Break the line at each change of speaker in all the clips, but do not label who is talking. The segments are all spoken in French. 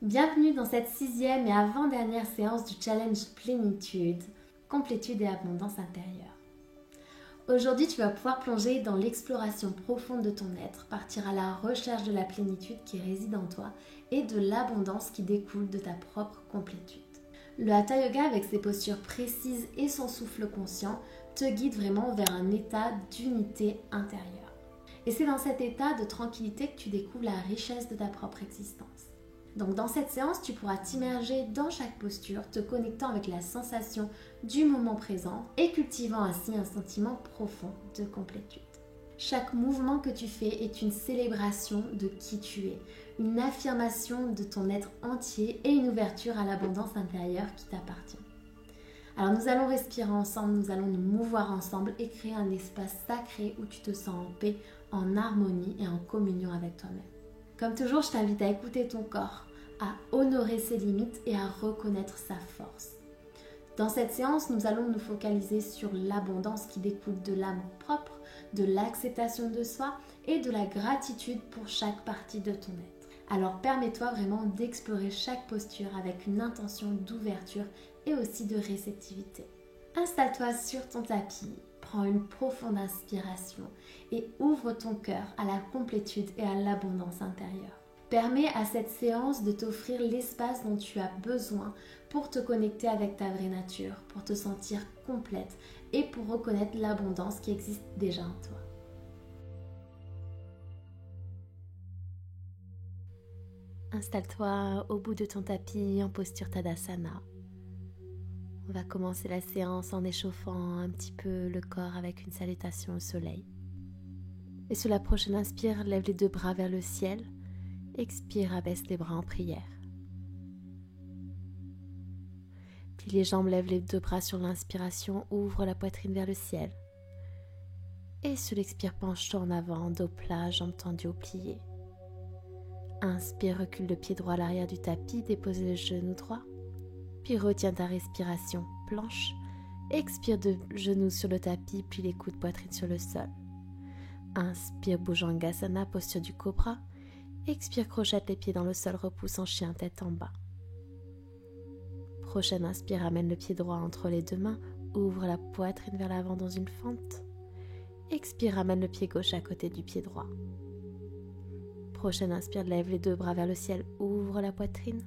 Bienvenue dans cette 6e et avant-dernière séance du challenge plénitude, complétude et abondance intérieure. Aujourd'hui, tu vas pouvoir plonger dans l'exploration profonde de ton être, partir à la recherche de la plénitude qui réside en toi et de l'abondance qui découle de ta propre complétude. Le Hatha Yoga, avec ses postures précises et son souffle conscient, te guide vraiment vers un état d'unité intérieure. Et c'est dans cet état de tranquillité que tu découvres la richesse de ta propre existence. Donc dans cette séance, tu pourras t'immerger dans chaque posture, te connectant avec la sensation du moment présent et cultivant ainsi un sentiment profond de complétude. Chaque mouvement que tu fais est une célébration de qui tu es, une affirmation de ton être entier et une ouverture à l'abondance intérieure qui t'appartient. Alors nous allons respirer ensemble, nous allons nous mouvoir ensemble et créer un espace sacré où tu te sens en paix, en harmonie et en communion avec toi-même. Comme toujours, je t'invite à écouter ton corps, à honorer ses limites et à reconnaître sa force. Dans cette séance, nous allons nous focaliser sur l'abondance qui découle de l'amour propre, de l'acceptation de soi et de la gratitude pour chaque partie de ton être. Alors permets-toi vraiment d'explorer chaque posture avec une intention d'ouverture et aussi de réceptivité. Installe-toi sur ton tapis, prends une profonde inspiration et ouvre ton cœur à la complétude et à l'abondance intérieure. Permets à cette séance de t'offrir l'espace dont tu as besoin pour te connecter avec ta vraie nature, pour te sentir complète et pour reconnaître l'abondance qui existe déjà en toi. Installe-toi au bout de ton tapis en posture Tadasana. On va commencer la séance en échauffant un petit peu le corps avec une salutation au soleil. Et sur la prochaine inspire, lève les deux bras vers le ciel. Expire, abaisse les bras en prière. Plie les jambes, lève les deux bras sur l'inspiration, ouvre la poitrine vers le ciel. Et sur l'expire, penche-toi en avant, dos plat, jambes tendues au plié. Inspire, recule le pied droit à l'arrière du tapis, dépose le genou droit. Puis retiens ta respiration, planche. Expire de genoux sur le tapis, puis les coudes poitrine sur le sol. Inspire, Bhujangasana, posture du cobra. Expire, crochette les pieds dans le sol, repousse en chien, tête en bas. Prochaine inspire, amène le pied droit entre les deux mains, ouvre la poitrine vers l'avant dans une fente. Expire, amène le pied gauche à côté du pied droit. Prochaine inspire, lève les deux bras vers le ciel, ouvre la poitrine.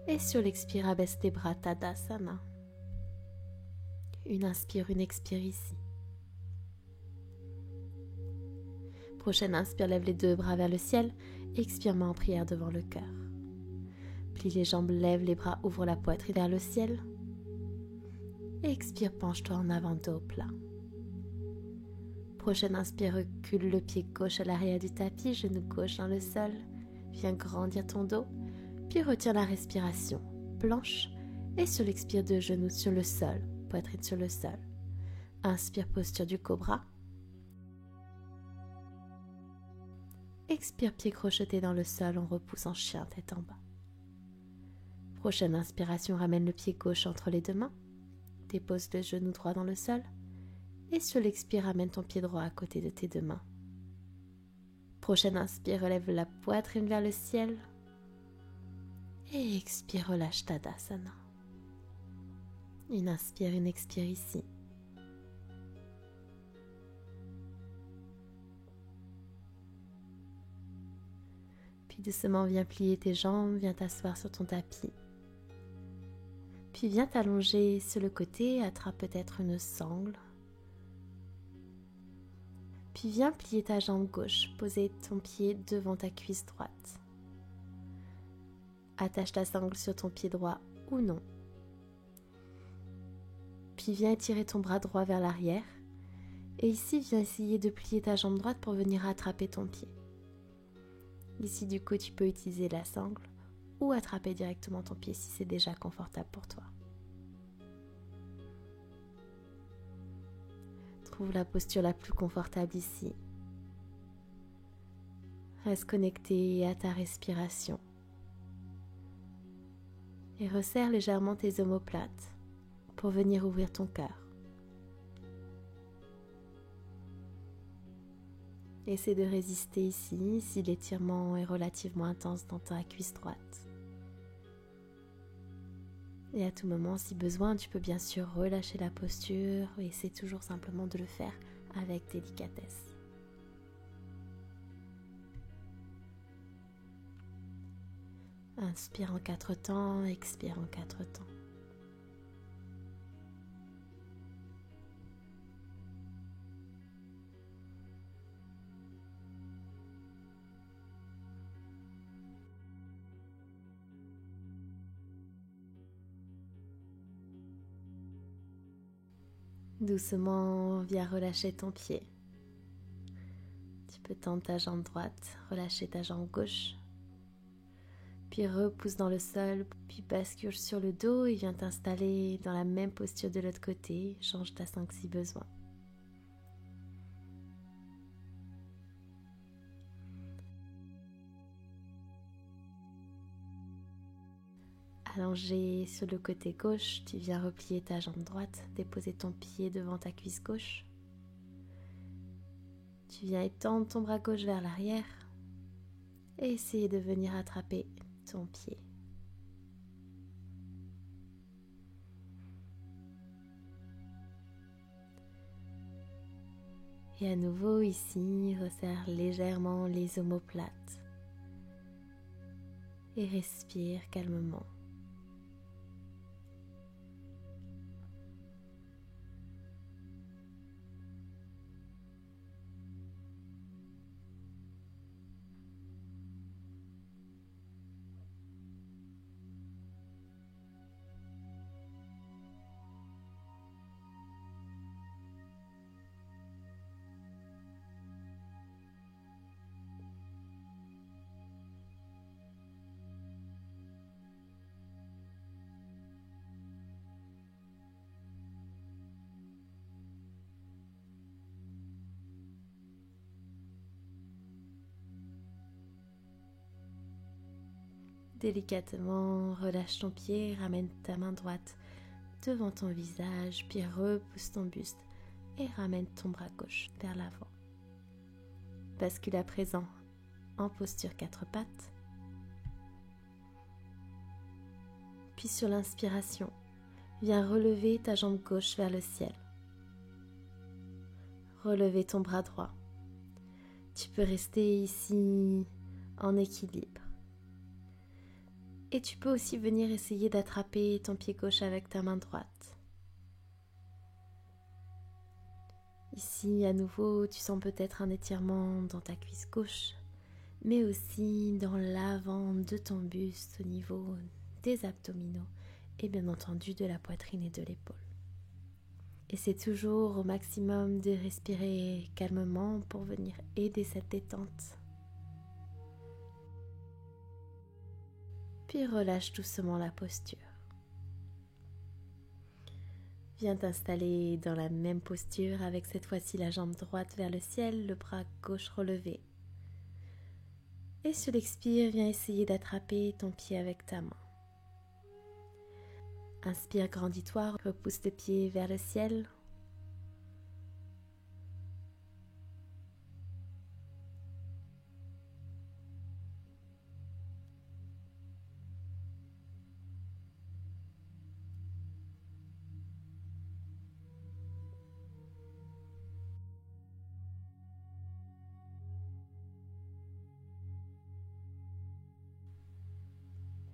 Et sur l'expire, abaisse les bras, Tadasana. Une inspire, une expire ici. Prochaine inspire, lève les deux bras vers le ciel, expire, main en prière devant le cœur. Plie les jambes, lève les bras, ouvre la poitrine vers le ciel. Expire, penche-toi en avant, dos plat. Prochaine inspire, recule le pied gauche à l'arrière du tapis, genou gauche dans le sol. Viens grandir ton dos, puis retiens la respiration. Planche, et sur l'expire, deux genoux sur le sol, poitrine sur le sol. Inspire, posture du cobra. Expire, pied crocheté dans le sol, on repousse en chien, tête en bas. Prochaine inspiration, ramène le pied gauche entre les deux mains. Dépose le genou droit dans le sol. Et sur l'expire, ramène ton pied droit à côté de tes deux mains. Prochaine inspire, relève la poitrine vers le ciel. Et expire, relâche Tadasana. Une inspire, une expire ici. Puis doucement, viens plier tes jambes, viens t'asseoir sur ton tapis. Puis viens t'allonger sur le côté, attrape peut-être une sangle. Puis viens plier ta jambe gauche, poser ton pied devant ta cuisse droite. Attache ta sangle sur ton pied droit ou non. Puis viens étirer ton bras droit vers l'arrière. Et ici, viens essayer de plier ta jambe droite pour venir attraper ton pied. Ici, du coup, tu peux utiliser la sangle ou attraper directement ton pied si c'est déjà confortable pour toi. Trouve la posture la plus confortable ici. Reste connecté à ta respiration. Et resserre légèrement tes omoplates pour venir ouvrir ton cœur. Essaie de résister ici, si l'étirement est relativement intense dans ta cuisse droite. Et à tout moment, si besoin, tu peux bien sûr relâcher la posture et c'est toujours simplement de le faire avec délicatesse. Inspire en 4 temps, expire en 4 temps. Doucement, viens relâcher ton pied. Tu peux tendre ta jambe droite, relâcher ta jambe gauche. Puis repousse dans le sol, puis bascule sur le dos et viens t'installer dans la même posture de l'autre côté. Change ta sangle si besoin. Allongé sur le côté gauche, tu viens replier ta jambe droite, déposer ton pied devant ta cuisse gauche. Tu viens étendre ton bras gauche vers l'arrière et essayer de venir attraper ton pied. Et à nouveau ici, resserre légèrement les omoplates et respire calmement. Délicatement, relâche ton pied, ramène ta main droite devant ton visage, puis repousse ton buste et ramène ton bras gauche vers l'avant. Bascule à présent en posture 4 pattes. Puis sur l'inspiration, viens relever ta jambe gauche vers le ciel. Relevez ton bras droit. Tu peux rester ici en équilibre. Et tu peux aussi venir essayer d'attraper ton pied gauche avec ta main droite. Ici, à nouveau, tu sens peut-être un étirement dans ta cuisse gauche, mais aussi dans l'avant de ton buste au niveau des abdominaux et bien entendu de la poitrine et de l'épaule. Et c'est toujours au maximum de respirer calmement pour venir aider cette détente. Puis relâche doucement la posture. Viens t'installer dans la même posture avec cette fois-ci la jambe droite vers le ciel, le bras gauche relevé. Et sur l'expire, viens essayer d'attraper ton pied avec ta main. Inspire grandis-toi, repousse tes pieds vers le ciel.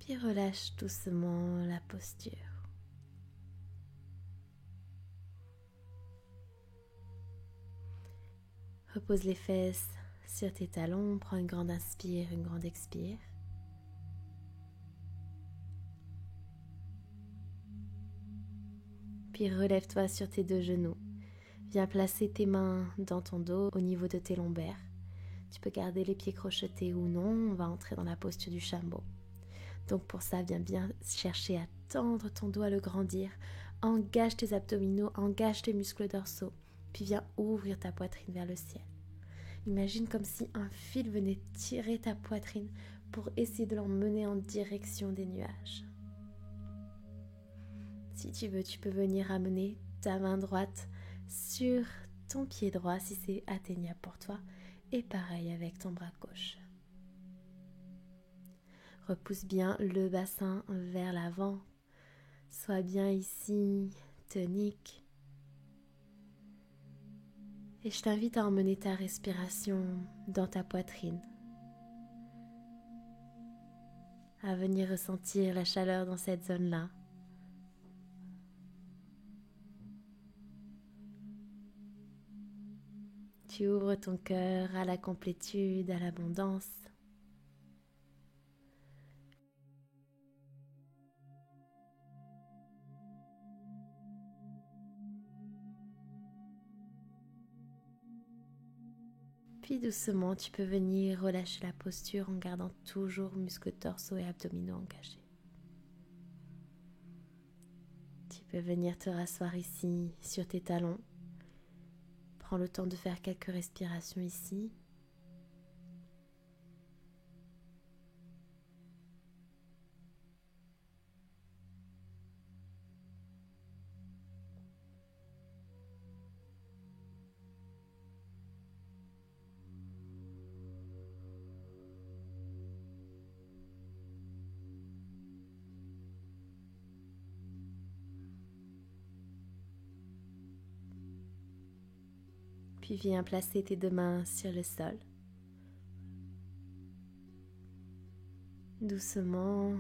Puis relâche doucement la posture. Repose les fesses sur tes talons, prends une grande inspire, une grande expire. Puis relève-toi sur tes 2 genoux. Viens placer tes mains dans ton dos au niveau de tes lombaires. Tu peux garder les pieds crochetés ou non, on va entrer dans la posture du chameau. Donc pour ça, viens bien chercher à tendre ton dos, à le grandir. Engage tes abdominaux, engage tes muscles dorsaux. Puis viens ouvrir ta poitrine vers le ciel. Imagine comme si un fil venait tirer ta poitrine pour essayer de l'emmener en direction des nuages. Si tu veux, tu peux venir amener ta main droite sur ton pied droit si c'est atteignable pour toi. Et pareil avec ton bras gauche. Repousse bien le bassin vers l'avant. Sois bien ici, tonique. Et je t'invite à emmener ta respiration dans ta poitrine, à venir ressentir la chaleur dans cette zone-là. Tu ouvres ton cœur à la complétude, à l'abondance. Puis doucement, tu peux venir relâcher la posture en gardant toujours muscles dorsaux et abdominaux engagés. Tu peux venir te rasseoir ici sur tes talons. Prends le temps de faire quelques respirations ici. Puis viens placer tes deux mains sur le sol. Doucement,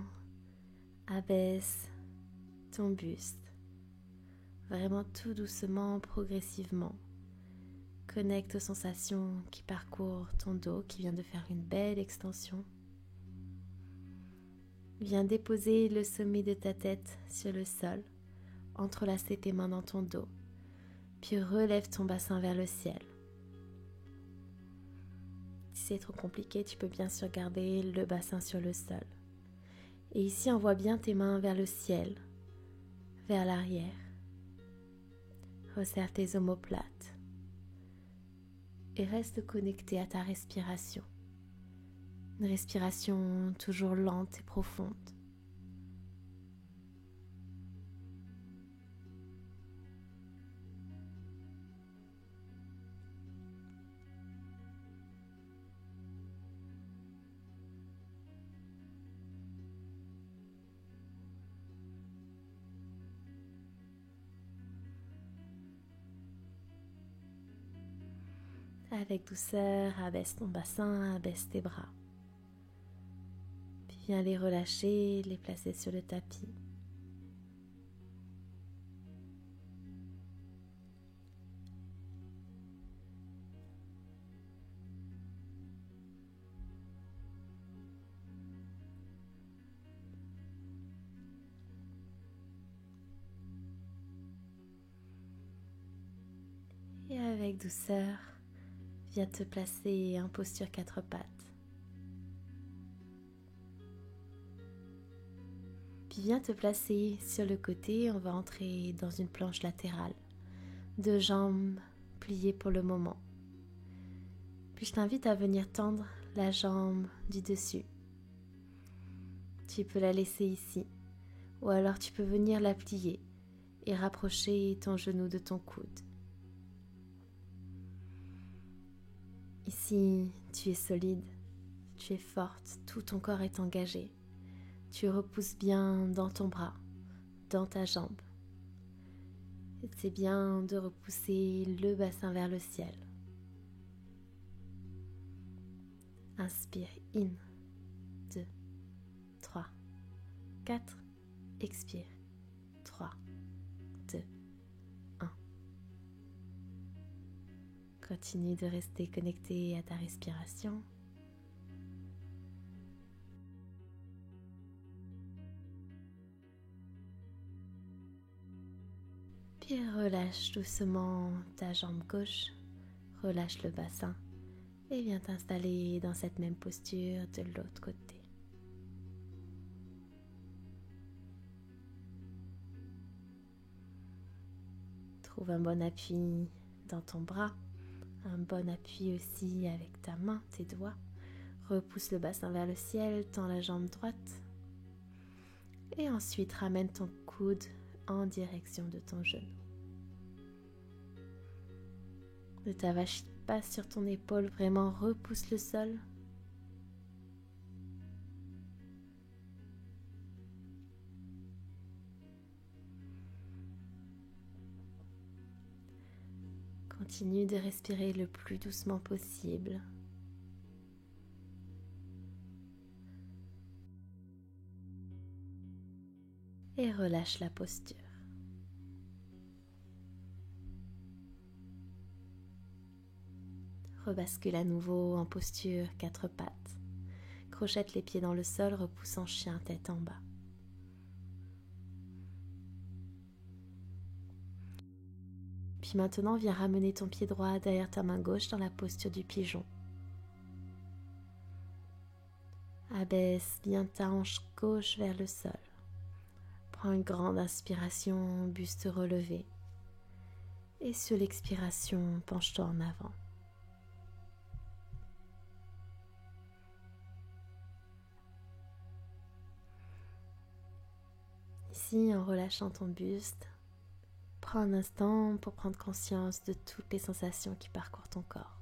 abaisse ton buste. Vraiment tout doucement, progressivement. Connecte aux sensations qui parcourent ton dos, qui vient de faire une belle extension. Viens déposer le sommet de ta tête sur le sol, entrelacer tes mains dans ton dos, puis relève ton bassin vers le ciel. Si c'est trop compliqué, tu peux bien sûr garder le bassin sur le sol. Et ici, envoie bien tes mains vers le ciel, vers l'arrière. Resserre tes omoplates et reste connecté à ta respiration. Une respiration toujours lente et profonde. Avec douceur, abaisse ton bassin, abaisse tes bras. Puis viens les relâcher, les placer sur le tapis. Et avec douceur, viens te placer en posture quatre pattes. Puis viens te placer sur le côté, on va entrer dans une planche latérale. Deux jambes pliées pour le moment. Puis je t'invite à venir tendre la jambe du dessus. Tu peux la laisser ici, ou alors tu peux venir la plier et rapprocher ton genou de ton coude. Ici, tu es solide, tu es forte, tout ton corps est engagé. Tu repousses bien dans ton bras, dans ta jambe. Et c'est bien de repousser le bassin vers le ciel. Inspire, in, 2, 3, 4. Expire, 3, 2, 1. Continue de rester connecté à ta respiration. Puis relâche doucement ta jambe gauche, relâche le bassin et viens t'installer dans cette même posture de l'autre côté. Trouve un bon appui dans ton bras, un bon appui aussi avec ta main, tes doigts. Repousse le bassin vers le ciel, tends la jambe droite. Et ensuite ramène ton coude en direction de ton genou. Ne t'avachis pas sur ton épaule, vraiment repousse le sol. Continue de respirer le plus doucement possible. Et relâche la posture. Rebascule à nouveau en posture 4 pattes. Crochette les pieds dans le sol, repoussant chien tête en bas. Puis maintenant, viens ramener ton pied droit derrière ta main gauche dans la posture du pigeon. Abaisse bien ta hanche gauche vers le sol. Prends une grande inspiration, buste relevé. Et sur l'expiration, penche-toi en avant. Ici, en relâchant ton buste, prends un instant pour prendre conscience de toutes les sensations qui parcourent ton corps.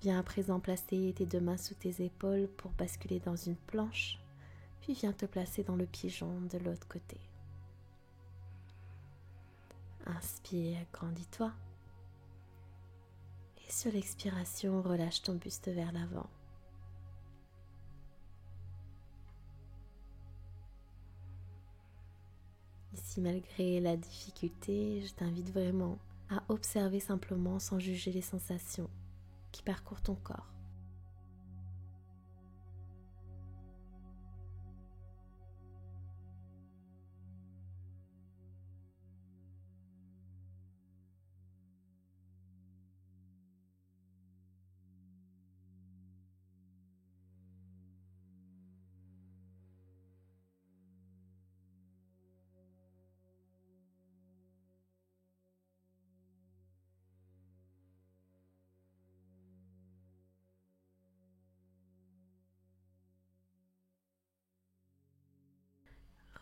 Viens à présent placer tes deux mains sous tes épaules pour basculer dans une planche, puis viens te placer dans le pigeon de l'autre côté. Inspire, grandis-toi. Et sur l'expiration, relâche ton buste vers l'avant. Ici, malgré la difficulté, je t'invite vraiment à observer simplement sans juger les sensations qui parcourent ton corps.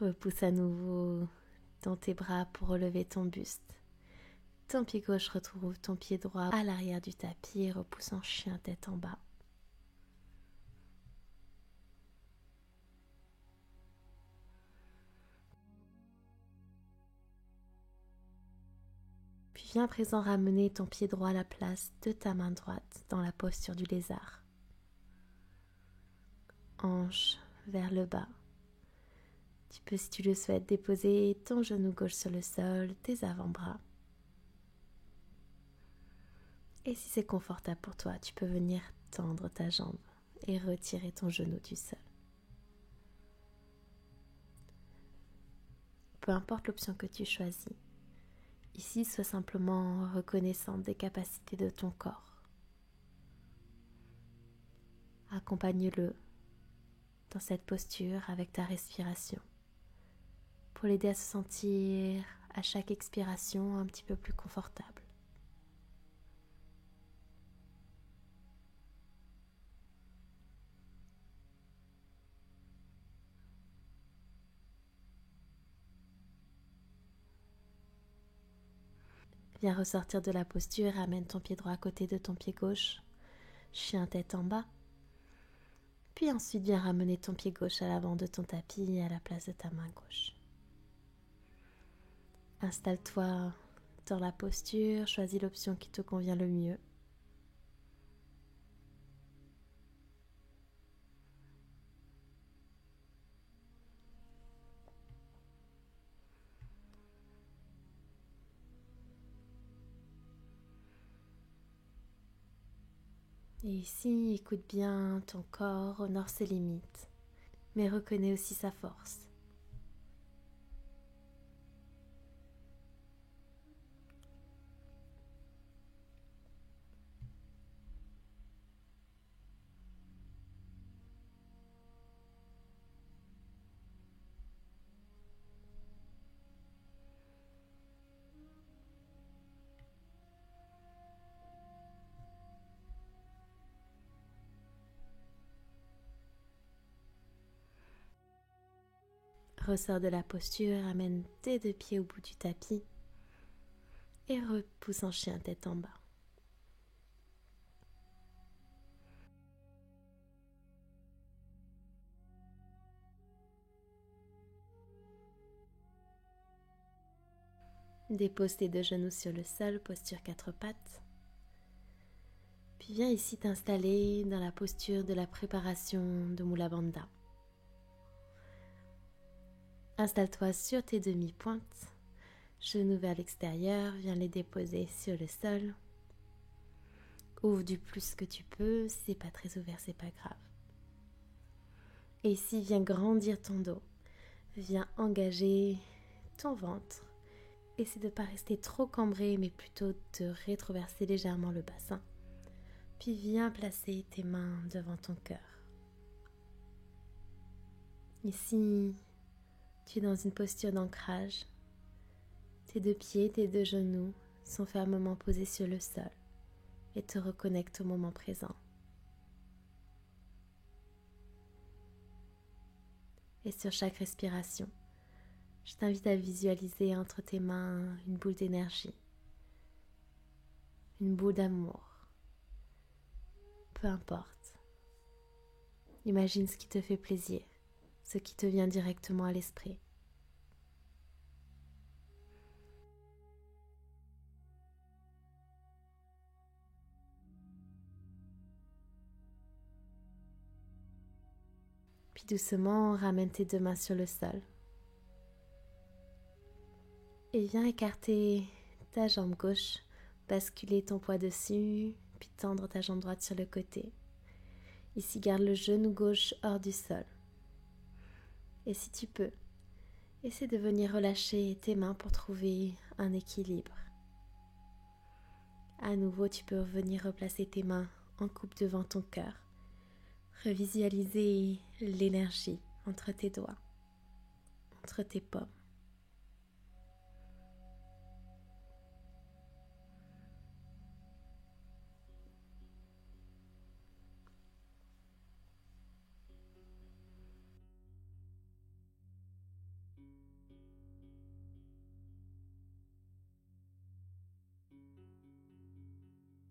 Repousse à nouveau dans tes bras pour relever ton buste. Ton pied gauche retrouve ton pied droit à l'arrière du tapis, repoussant chien tête en bas. Puis viens à présent ramener ton pied droit à la place de ta main droite dans la posture du lézard. Hanche vers le bas. Tu peux, si tu le souhaites, déposer ton genou gauche sur le sol, tes avant-bras. Et si c'est confortable pour toi, tu peux venir tendre ta jambe et retirer ton genou du sol. Peu importe l'option que tu choisis. Ici, sois simplement reconnaissante des capacités de ton corps. Accompagne-le dans cette posture avec ta respiration pour l'aider à se sentir à chaque expiration un petit peu plus confortable. Viens ressortir de la posture, ramène ton pied droit à côté de ton pied gauche, chien tête en bas. Puis ensuite, viens ramener ton pied gauche à l'avant de ton tapis à la place de ta main gauche. Installe-toi dans la posture, choisis l'option qui te convient le mieux. Et ici, écoute bien ton corps, honore ses limites, mais reconnais aussi sa force. Ressors de la posture, amène tes 2 pieds au bout du tapis et repousse en chien tête en bas. Dépose tes 2 genoux sur le sol, posture 4 pattes. Puis viens ici t'installer dans la posture de la préparation de Mula Bandha. Installe-toi sur tes demi-pointes, genoux vers l'extérieur, viens les déposer sur le sol. Ouvre du plus que tu peux, si c'est pas très ouvert, c'est pas grave. Et ici, viens grandir ton dos, viens engager ton ventre. Essaie de ne pas rester trop cambré, mais plutôt de rétroverser légèrement le bassin. Puis viens placer tes mains devant ton cœur. Ici, tu es dans une posture d'ancrage. Tes 2 pieds, tes 2 genoux sont fermement posés sur le sol et te reconnectent au moment présent. Et sur chaque respiration, je t'invite à visualiser entre tes mains une boule d'énergie, une boule d'amour. Peu importe. Imagine ce qui te fait plaisir, ce qui te vient directement à l'esprit. Puis doucement, ramène tes 2 mains sur le sol. Et viens écarter ta jambe gauche, basculer ton poids dessus, puis tendre ta jambe droite sur le côté. Ici, garde le genou gauche hors du sol. Et si tu peux, essaie de venir relâcher tes mains pour trouver un équilibre. À nouveau, tu peux venir replacer tes mains en coupe devant ton cœur. Revisualiser l'énergie entre tes doigts, entre tes paumes.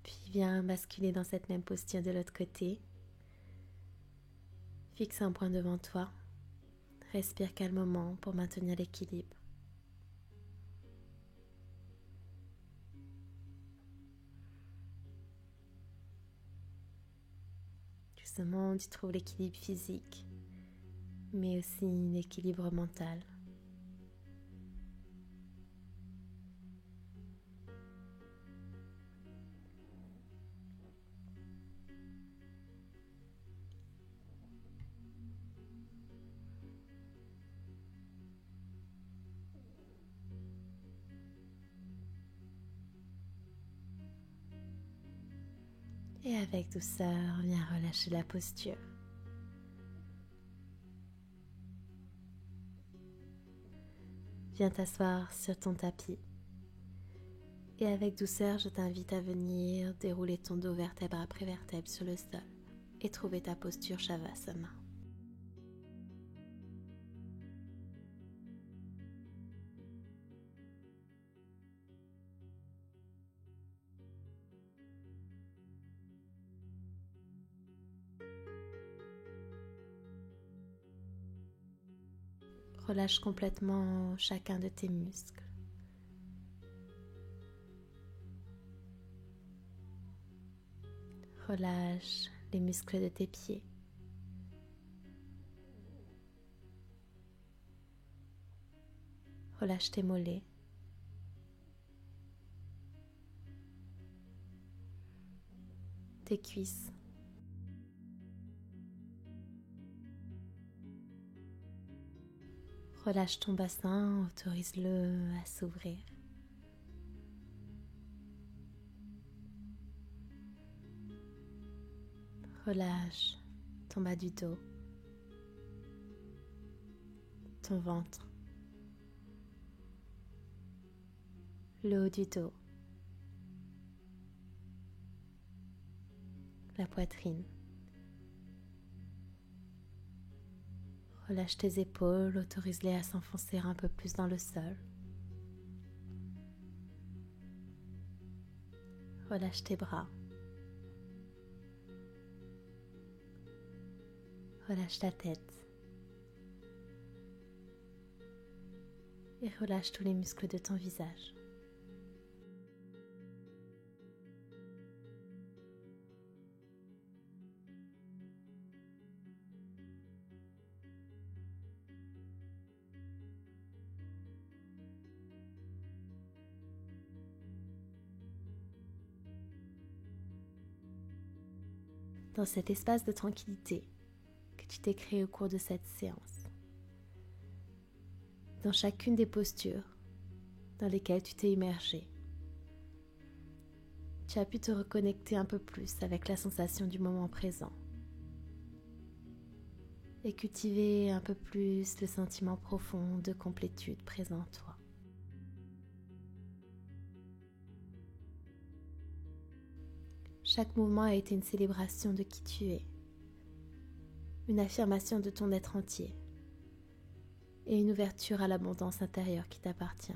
Puis viens basculer dans cette même posture de l'autre côté. Fixe un point devant toi. Respire calmement pour maintenir l'équilibre. Justement, tu trouves l'équilibre physique, mais aussi l'équilibre mental. Et avec douceur, viens relâcher la posture. Viens t'asseoir sur ton tapis. Et avec douceur, je t'invite à venir dérouler ton dos vertèbre après vertèbre sur le sol et trouver ta posture Shavasana. Relâche complètement chacun de tes muscles. Relâche les muscles de tes pieds. Relâche tes mollets. Tes cuisses. Relâche ton bassin, autorise-le à s'ouvrir. Relâche ton bas du dos, ton ventre, le haut du dos, la poitrine. Relâche tes épaules, autorise-les à s'enfoncer un peu plus dans le sol. Relâche tes bras. Relâche ta tête. Et relâche tous les muscles de ton visage. Dans cet espace de tranquillité que tu t'es créé au cours de cette séance, dans chacune des postures dans lesquelles tu t'es immergé, tu as pu te reconnecter un peu plus avec la sensation du moment présent et cultiver un peu plus le sentiment profond de complétude présent en toi. Chaque mouvement a été une célébration de qui tu es, une affirmation de ton être entier et une ouverture à l'abondance intérieure qui t'appartient.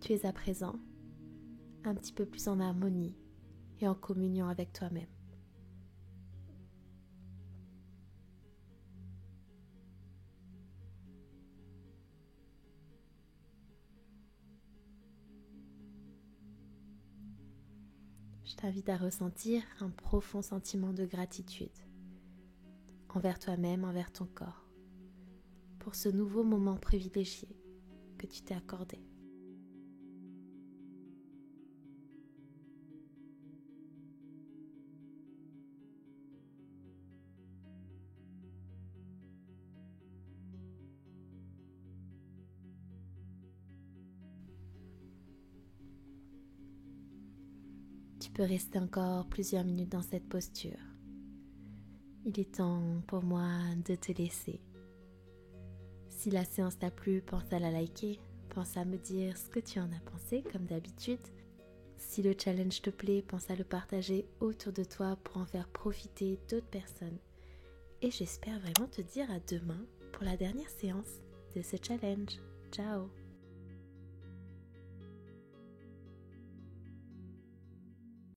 Tu es à présent un petit peu plus en harmonie et en communion avec toi-même. Je t'invite à ressentir un profond sentiment de gratitude envers toi-même, envers ton corps, pour ce nouveau moment privilégié que tu t'es accordé. Tu peux rester encore plusieurs minutes dans cette posture. Il est temps pour moi de te laisser. Si la séance t'a plu, pense à la liker, pense à me dire ce que tu en as pensé comme d'habitude. Si le challenge te plaît, pense à le partager autour de toi pour en faire profiter d'autres personnes. Et j'espère vraiment te dire à demain pour la dernière séance de ce challenge. Ciao!